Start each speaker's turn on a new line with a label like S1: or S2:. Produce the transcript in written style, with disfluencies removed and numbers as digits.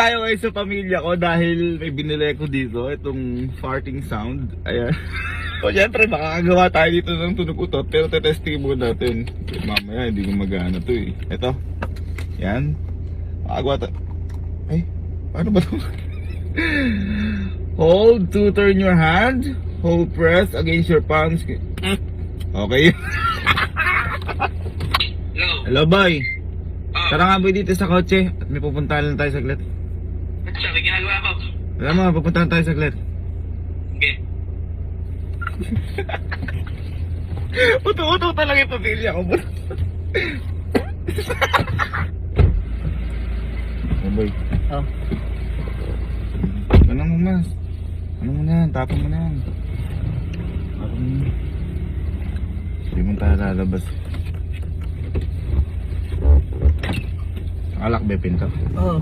S1: tayo ngayon sa pamilya ko dahil may binili ko dito itong farting sound. Ayan. So syempre makakagawa tayo dito ng tunog utot pero tetesting muna natin. Mamaya hindi gumagana to eh. Ito. Yan. Makagawa tayo. Ay, paano ba to? Hold to turn your hand. Hold press against your palms. Okay.
S2: Hello.
S1: Hello boy. Tara nga boy dito sa kotse at may pupuntahan lang tayo saglit.
S2: Sabi ginagawa ko.
S1: Alam mo, pupuntahan tayo saglit.
S2: Okay.
S1: Uto-uto talaga yung pamilya ko. Oh boy.
S3: Oh.
S1: Ano mo mas? Ano mo na yan? Tapon mo na yan. Tapon mo na. Hindi mo tayo lalabas. Alak ba yung pinto?
S3: Oh.